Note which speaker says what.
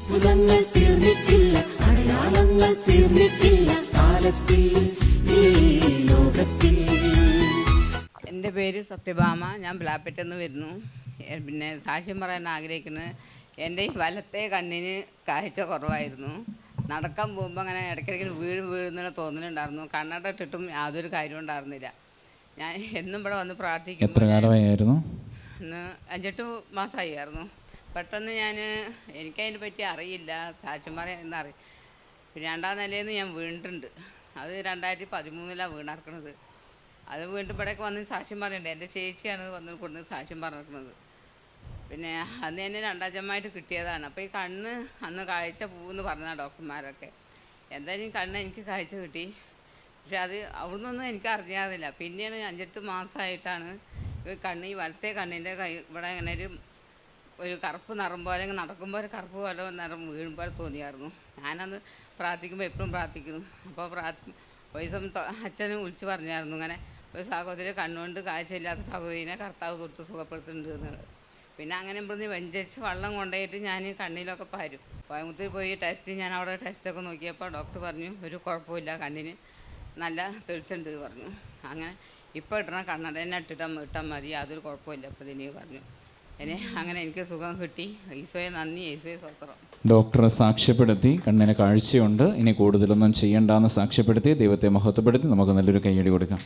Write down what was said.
Speaker 1: അത്ഭുതങ്ങൾ തീർന്നിട്ടില്ല, അടയാളങ്ങൾ തീർന്നിട്ടില്ല കാലത്തിൽ ഈ ലോകത്തിൽ.
Speaker 2: എൻ്റെ പേര് സത്യഭാമ. ഞാൻ ബ്ലാപ്പറ്റെന്ന് വരുന്നു. പിന്നെ സാക്ഷ്യം പറയാൻ ആഗ്രഹിക്കുന്നത്, എൻ്റെ ഈ വലത്തെ കണ്ണിന് കാഴ്ച കുറവായിരുന്നു. നടക്കാൻ പോകുമ്പോൾ അങ്ങനെ ഇടയ്ക്കിടയ്ക്ക് വീഴുന്ന തോന്നലുണ്ടായിരുന്നു. കണ്ണട ഇട്ടിട്ടും യാതൊരു കാര്യവും ഉണ്ടായിരുന്നില്ല. ഞാൻ എന്നും ഇവിടെ വന്ന് പ്രാർത്ഥിക്കും.
Speaker 3: എത്ര കാലമായിരുന്നു?
Speaker 2: 5-8 മാസമായിരുന്നു. പെട്ടെന്ന് എനിക്കതിനെ പറ്റി അറിയില്ല, സാക്ഷ്യം പറയാൻ എന്നറിയും. പിന്നെ 2ാം നിലയിൽ നിന്ന് ഞാൻ വീണിട്ടുണ്ട്. അത് 2013 വീണിറക്കുന്നത്. അത് വീണ്ടും ഇവിടേക്ക് വന്ന് സാക്ഷ്യം പറയുന്നുണ്ട്. എൻ്റെ ചേച്ചിയാണ് വന്ന് കൊണ്ട് സാക്ഷ്യം പറഞ്ഞിരിക്കുന്നത്. പിന്നെ അന്ന് തന്നെ 2ാം ജന്മമായിട്ട് കിട്ടിയതാണ്. അപ്പോൾ ഈ കണ്ണ് അന്ന് കാഴ്ച പോകുമെന്ന് പറഞ്ഞതാണ് ഡോക്ടർമാരൊക്കെ. എന്തായാലും കണ്ണ് എനിക്ക് കാഴ്ച കിട്ടി. പക്ഷെ അത് അവിടുന്നൊന്നും എനിക്ക് അറിയാതില്ല. പിന്നെയാണ് 5-8 മാസമായിട്ടാണ് ഈ വലത്തെ കണ്ണിൻ്റെ ഇവിടെ അങ്ങനെ ഒരു കറുപ്പ് നിറം പോലെ നടക്കുമ്പോൾ ഒരു കറുപ്പ് പോലെ നിറം വീഴുമ്പോൾ തോന്നിയായിരുന്നു. ഞാനന്ന് പ്രാർത്ഥിക്കുമ്പോൾ എപ്പോഴും പ്രാർത്ഥിക്കുന്നു. അപ്പോൾ ഒരു ദിവസം അച്ഛനും വിളിച്ച് പറഞ്ഞായിരുന്നു, ഇങ്ങനെ ഒരു സഹോദരി കണ്ണുകൊണ്ട് കാഴ്ചയില്ലാത്ത സഹോദരീനെ കർത്താവ് തൊട്ട് സുഖപ്പെടുത്തുന്നുണ്ട് എന്നുള്ളത്. പിന്നെ അങ്ങനെ ഇവിടുന്ന് വെഞ്ചരിച്ച് വെള്ളം കൊണ്ടുപോയിട്ട് ഞാൻ കണ്ണിലൊക്കെ പാരും. കോയമ്പത്തൂർ പോയി ഞാൻ അവിടെ ടെസ്റ്റൊക്കെ നോക്കിയപ്പോൾ ഡോക്ടർ പറഞ്ഞു ഒരു കുഴപ്പമില്ല, കണ്ണിന് നല്ല തെളിച്ചുണ്ട് പറഞ്ഞു. അങ്ങനെ ഇപ്പോൾ ഇടണ കണ്ണട തന്നെ ഇട്ടാൽ മതി, യാതൊരു കുഴപ്പമില്ല ഇപ്പോൾ ഇതിന് പറഞ്ഞു. അങ്ങനെ എനിക്ക് സുഖം കിട്ടി. ഈശോയെ നന്ദി, ഈശോയെ സ്തോത്രം.
Speaker 3: ഡോക്ടറെ സാക്ഷ്യപ്പെടുത്തി കണ്ണിന് കാഴ്ചയുണ്ട്, ഇനി കൂടുതലൊന്നും ചെയ്യണ്ടെന്ന് സാക്ഷ്യപ്പെടുത്തി ദൈവത്തെ മഹത്വപ്പെടുത്തി നമുക്ക് നല്ലൊരു കയ്യടി കൊടുക്കാം.